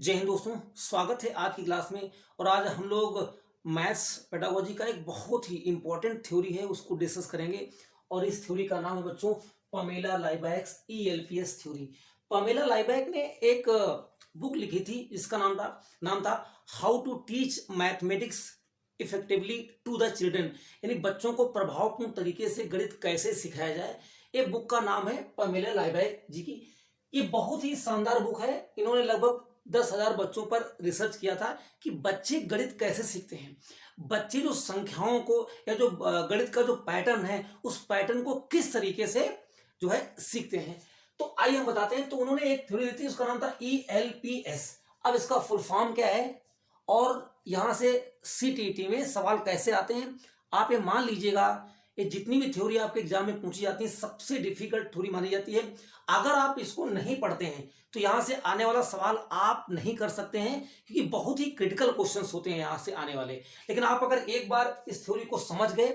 जय हिंद दोस्तों। स्वागत है आज की क्लास में। और आज हम लोग मैथ्स पेडागोजी का एक बहुत ही इंपॉर्टेंट थ्योरी है उसको डिस्कस करेंगे। और इस थ्योरी का नाम है बच्चों Pamela Liebecks ELPS theory. Pamela Liebeck ने एक बुक लिखी थी जिसका नाम था how to teach mathematics effectively to the children, यानी बच्चों को प्रभावपूर्ण तरीके से गणित कैसे सिखाया जाए। ये बुक का नाम है पामेला लाइबैक जी की। ये बहुत ही शानदार बुक है। इन्होंने लगभग 10,000 बच्चों पर रिसर्च किया था कि बच्चे गणित कैसे सीखते हैं। बच्चे जो संख्याओं को या जो गणित का जो पैटर्न है उस पैटर्न को किस तरीके से जो है सीखते हैं। तो आइए हम बताते हैं। तो उन्होंने एक थ्योरी दी थी, उसका नाम था ELPS। अब इसका फुल फॉर्म क्या है और यहां से CTET में सवाल कैसे आते हैं आप ये मान लीजिएगा। ये जितनी भी थ्योरी आपके एग्जाम में पूछी जाती है सबसे डिफिकल्ट थ्योरी मानी जाती है। अगर आप इसको नहीं पढ़ते हैं तो यहां से आने वाला सवाल आप नहीं कर सकते हैं, क्योंकि बहुत ही क्रिटिकल क्वेश्चंस होते हैं यहां से आने वाले। लेकिन आप अगर एक बार इस थ्योरी को समझ गए,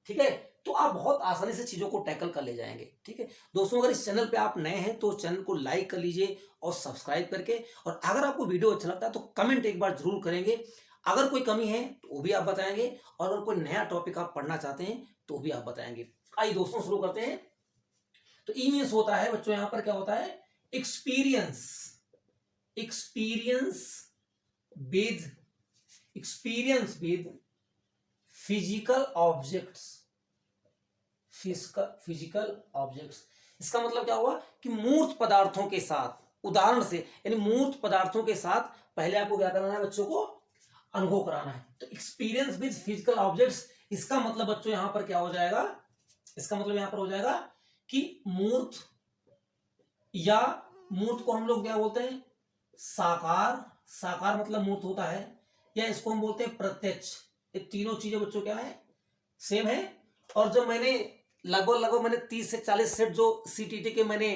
ठीक है, तो आप बहुत आसानी से चीजों को टैकल कर ले जाएंगे। ठीक है दोस्तों, अगर इस चैनल पे आप नए हैं तो चैनल को लाइक कर लीजिए और सब्सक्राइब करके। और अगर आपको वीडियो अच्छा लगता है तो कमेंट एक बार जरूर करेंगे। अगर कोई कमी है तो वो भी आप बताएंगे, और अगर कोई नया टॉपिक आप पढ़ना चाहते हैं तो भी आप बताएंगे। आइए दोस्तों शुरू करते हैं। तो ई मीन्स होता है बच्चों, यहां पर क्या होता है, experience. Experience with experience with physical objects. Physical objects, इसका मतलब क्या हुआ कि मूर्त पदार्थों के साथ, उदाहरण से, यानी मूर्त पदार्थों के साथ पहले आपको क्या कराना है, बच्चों को अनुभव कराना है। तो एक्सपीरियंस विद फिजिकल ऑब्जेक्ट्स, इसका मतलब बच्चों यहां पर क्या हो जाएगा, इसका मतलब यहां पर हो जाएगा कि मूर्त, या मूर्त को हम लोग क्या बोलते हैं, साकार। साकार मतलब मूर्त होता है, या इसको हम बोलते हैं प्रत्यक्ष। ये तीनों चीजें बच्चों क्या है, सेम है। और जब मैंने लगभग मैंने 30 से 40 सेट जो CTET के मैंने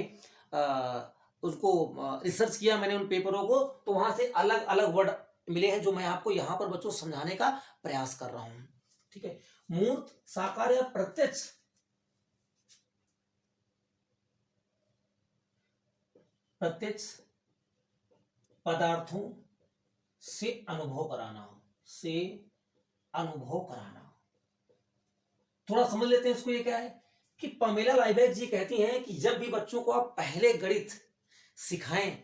उसको रिसर्च किया मैंने उन पेपरों को, तो वहां से अलग अलग वर्ड मिले हैं जो मैं आपको यहां पर बच्चों समझाने का प्रयास कर रहा हूं। ठीक है, मूर्त, साकार या प्रत्यक्ष, प्रत्यक्ष पदार्थों से अनुभव कराना, से अनुभव कराना। थोड़ा समझ लेते हैं इसको। ये क्या है कि पामेला लाइबैक जी कहती हैं कि जब भी बच्चों को आप पहले गणित सिखाएं,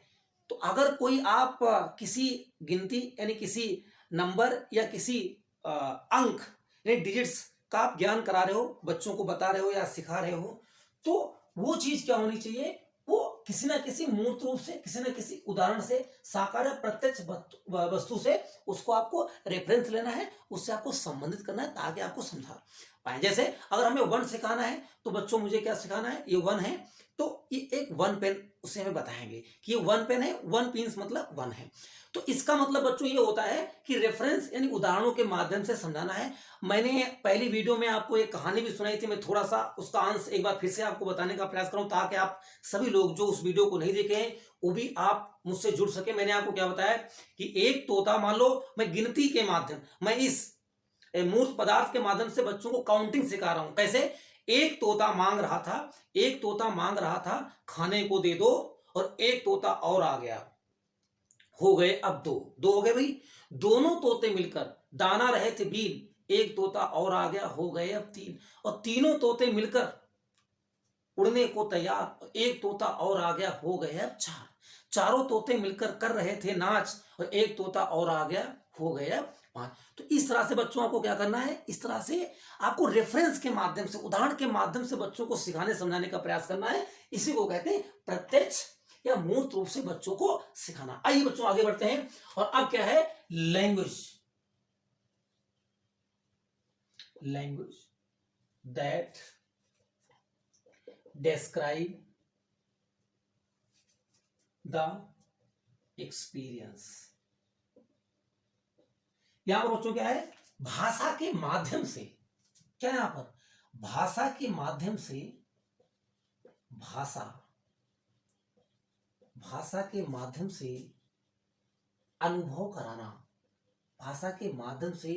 तो अगर कोई आप किसी गिनती यानी किसी नंबर या किसी अंक यानी डिजिट्स का आप ज्ञान करा रहे हो, बच्चों को बता रहे हो या सिखा रहे हो, तो वो चीज क्या होनी चाहिए, वो किसी ना किसी मूर्त रूप से, किसी ना किसी उदाहरण से, साकार या प्रत्यक्ष वस्तु से उसको आपको रेफरेंस लेना है, उससे आपको संबंधित करना है ताकि आपको समझा पाए। जैसे अगर हमें वन सिखाना है तो बच्चों मुझे क्या सिखाना है, ये वन है तो ये एक वन पेन, उसे हमें बताएंगे कि ये वन पेन है, वन पिंस मतलब वन है। तो इसका मतलब बच्चों ये होता है कि रेफरेंस यानी उदाहरणों के माध्यम से समझाना है। मैंने पहली वीडियो में आपको एक कहानी भी सुनाई थी, मैं थोड़ा सा उसका अंश एक बार फिर से आपको बताने का प्रयास करूं ताकि आप सभी लोग जो उस वीडियो को नहीं देखे हैं वो भी आप मुझसे जुड़ सके। मैंने आपको क्या बताया कि एक तोता, मान लो मैं गिनती के माध्यम, मैं इस मूर्त पदार्थ के माध्यम से बच्चों को काउंटिंग सिखा रहा हूं। कैसे, एक तोता मांग रहा था, एक तोता मांग रहा था खाने को दे दो, और एक तोता और आ गया, हो गए अब दो। दो हो गए भाई, दोनों तोते मिलकर दाना रहे थे बीन, एक तोता और आ गया, हो गए अब तीन। और तीनों तोते मिलकर उड़ने को तैयार, एक तोता और आ गया, हो गए अब चार। चारों तोते मिलकर कर रहे थे नाच, और एक तोता और आ गया, हो गए अब पांच। तो इस तरह से बच्चों आपको क्या करना है, इस तरह से आपको रेफरेंस के माध्यम से, उदाहरण के माध्यम से बच्चों को सिखाने समझाने का प्रयास करना है। इसी को कहते हैं प्रत्यक्ष या मूर्त रूप से बच्चों को सिखाना। आइए बच्चों आगे बढ़ते हैं। और अब क्या है, language. Language that describe the experience। यहां पर बच्चों क्या है, भाषा के माध्यम से, क्या है यहां पर, भाषा के माध्यम से, भाषा, भाषा के माध्यम से अनुभव कराना, भाषा के माध्यम से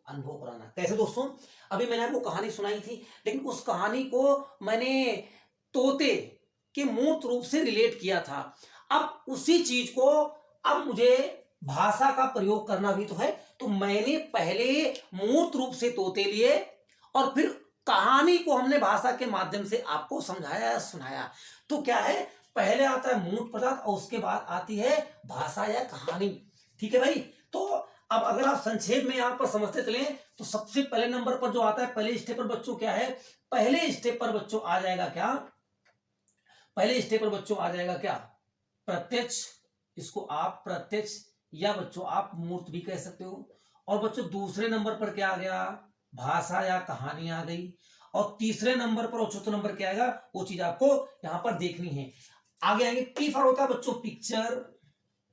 अनुभव कराना। कैसे दोस्तों, अभी मैंने आपको कहानी सुनाई थी, लेकिन उस कहानी को मैंने तोते के मूर्त रूप से रिलेट किया था। अब उसी चीज को अब मुझे भाषा का प्रयोग करना भी तो है, तो मैंने पहले मूर्त रूप से तोते लिए और फिर कहानी को हमने भाषा के माध्यम से आपको समझाया सुनाया। तो क्या है, पहले आता है मूर्त पदार्थ और उसके बाद आती है भाषा या कहानी। ठीक है भाई। तो अब अगर आप संक्षेप में यहां पर समझते चले तो सबसे पहले नंबर पर जो आता है, पहले स्टेप पर बच्चों क्या है, पहले स्टेप पर बच्चों आ जाएगा क्या, पहले स्टेप पर बच्चों आ जाएगा क्या, प्रत्यक्ष। इसको आप प्रत्यक्ष या बच्चों आप मूर्त भी कह सकते हो। और बच्चों दूसरे नंबर पर क्या आ गया, भाषा या कहानी आ गई। और तीसरे नंबर पर और चौथे नंबर क्या आएगा, वो चीज आपको यहां पर देखनी है। आगे आगे पी फॉर होता है बच्चों picture,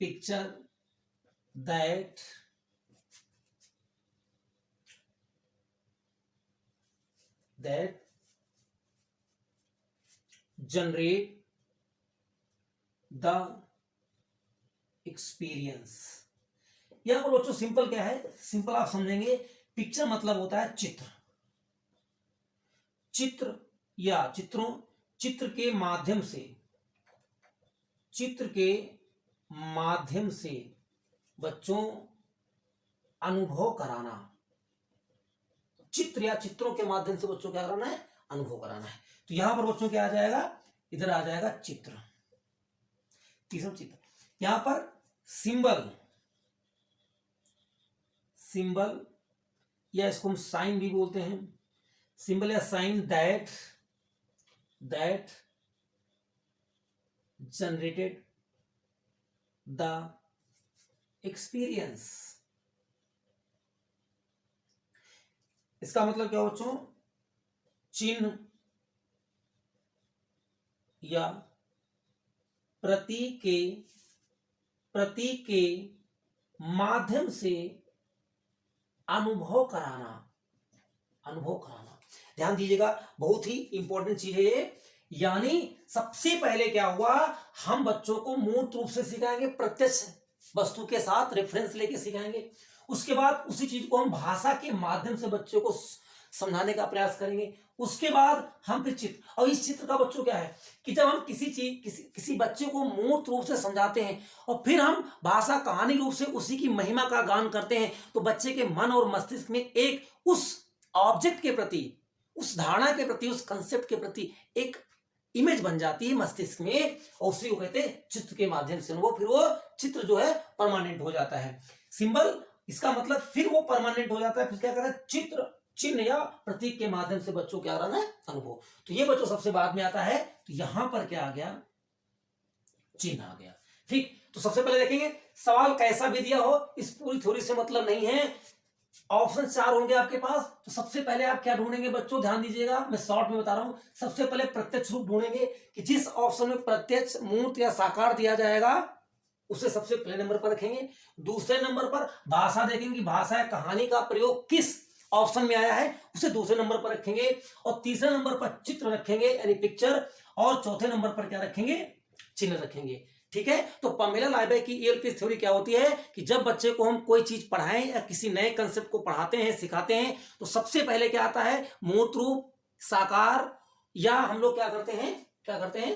picture that generate the experience. यहां पर बच्चों सिंपल क्या है, सिंपल आप समझेंगे, पिक्चर मतलब होता है चित्र, चित्र या चित्रों, चित्र के माध्यम से, चित्र के माध्यम से बच्चों अनुभव कराना, चित्र या चित्रों के माध्यम से बच्चों क्या कराना है, अनुभव कराना है। तो यहां पर बच्चों क्या आ जाएगा, इधर आ जाएगा चित्र, तीसरा चित्र। यहां पर सिंबल, सिंबल या इसको हम साइन भी बोलते हैं, सिंबल या sign that generated the experience. इसका मतलब क्या बच्चों, चिन्ह या प्रतीक के माध्यम से अनुभव कराना, अनुभव कराना। ध्यान दीजिएगा, बहुत ही इंपॉर्टेंट चीज है ये। यानी सबसे पहले क्या हुआ, हम बच्चों को मूर्त रूप से सिखाएंगे, प्रत्यक्ष वस्तु के साथ रेफरेंस लेके सिखाएंगे। उसके बाद उसी चीज को हम भाषा के माध्यम से बच्चों को समझाने का प्रयास करेंगे। उसके बाद हम फिर चित्र, और इस चित्र का बच्चों क्या है कि जब हम किसी चीज किसी बच्चे को मूर्त रूप से समझाते हैं और फिर हम भाषा कहानी रूप से उसी की महिमा का गान करते हैं, तो बच्चे के मन और मस्तिष्क में एक उस ऑब्जेक्ट के प्रति, उस धारणा के प्रति, उस कंसेप्ट के प्रति एक इमेज बन जाती है मस्तिष्क में, और उसी को कहते हैं चित्र के माध्यम से वो फिर वो चित्र जो है परमानेंट हो जाता है। सिंबल, इसका मतलब फिर वो परमानेंट हो जाता है। फिर क्या करता है, चित्र, चिन्ह या प्रतीक के माध्यम से बच्चों क्या कराना है, अनुभव। तो ये बच्चों सबसे बाद में आता है। तो यहां पर क्या आ गया, चिन्ह आ गया। ठीक, तो सबसे पहले देखेंगे सवाल कैसा भी दिया हो, इस पूरी थ्योरी से मतलब नहीं है। ऑप्शन 4 होंगे आपके पास। तो सबसे पहले आप क्या ढूंढेंगे बच्चों, ध्यान दीजिएगा, मैं शॉर्ट में बता रहा हूं। सबसे पहले प्रत्यक्ष रूप ढूंढेंगे कि जिस ऑप्शन में प्रत्यक्ष, मूर्त या साकार दिया जाएगा उसे सबसे पहले नंबर पर रखेंगे। दूसरे नंबर पर भाषा देखेंगे, भाषा या कहानी का प्रयोग किस ऑप्शन में आया है उसे दूसरे नंबर पर रखेंगे। और तीसरे नंबर पर चित्र रखेंगे यानी पिक्चर। और चौथे नंबर पर क्या रखेंगे, चिन्ह रखेंगे। ठीक है। तो पामेला लाइबैक की ईएलपीएस थ्योरी क्या होती है कि जब बच्चे को हम कोई चीज पढ़ाएं या किसी नए कंसेप्ट को पढ़ाते हैं, सिखाते हैं, तो सबसे पहले क्या आता है, मूर्त रूप, साकार, या हम लोग क्या करते हैं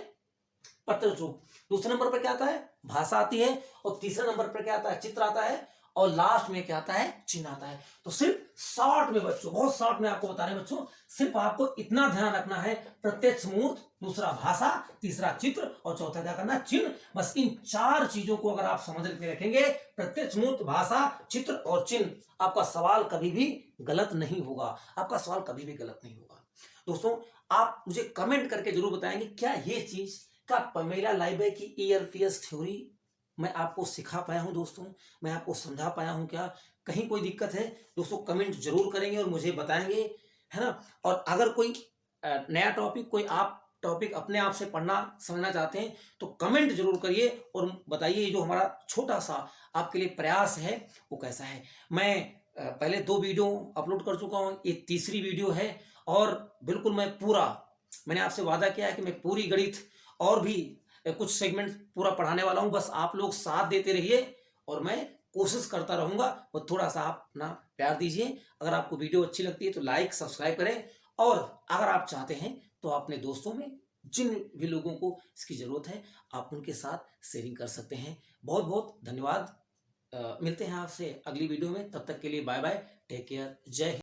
प्रत्यक्ष रूप। दूसरे नंबर पर क्या आता है, भाषा आती है। और तीसरे नंबर पर क्या आता है, चित्र आता है। और लास्ट में क्या आता है, चिन्ह आता है। तो सिर्फ शॉर्ट में बच्चों, बहुत शॉर्ट में आपको बता रहे हैं बच्चों, सिर्फ आपको इतना ध्यान रखना है, प्रत्यक्ष मूर्त, दूसरा भाषा, तीसरा चित्र और चौथा क्या करना, चिन्ह। बस इन 4 चीजों को अगर आप समझ के रखेंगे, प्रत्यक्ष मूर्त, भाषा, चित्र और चिन्ह, आपका सवाल कभी भी गलत नहीं होगा, आपका सवाल कभी भी गलत नहीं होगा। दोस्तों आप मुझे कमेंट करके जरूर बताएंगे क्या ये चीज का पामेला लाइबैक की ईएलपीएस थ्योरी मैं आपको सिखा पाया हूं दोस्तों, मैं आपको समझा पाया हूं क्या, कहीं कोई दिक्कत है दोस्तों कमेंट जरूर करेंगे और मुझे बताएंगे, है ना। और अगर कोई नया टॉपिक, कोई आप टॉपिक अपने आप से पढ़ना समझना चाहते हैं तो कमेंट जरूर करिए और बताइए जो हमारा छोटा सा आपके लिए प्रयास है वो कैसा है। मैं पहले 2 वीडियो अपलोड कर चुका हूँ, ये तीसरी वीडियो है। और बिल्कुल मैंने आपसे वादा किया है कि मैं पूरी गणित और भी कुछ सेगमेंट पूरा पढ़ाने वाला हूं। बस आप लोग साथ देते रहिए और मैं कोशिश करता रहूंगा, और थोड़ा सा आप ना प्यार दीजिए। अगर आपको वीडियो अच्छी लगती है तो लाइक, सब्सक्राइब करें, और अगर आप चाहते हैं तो अपने दोस्तों में जिन भी लोगों को इसकी ज़रूरत है आप उनके साथ शेयरिंग कर सकते हैं। बहुत बहुत धन्यवाद। मिलते हैं आपसे अगली वीडियो में, तब तक के लिए बाय बाय, टेक केयर, जय हिंद।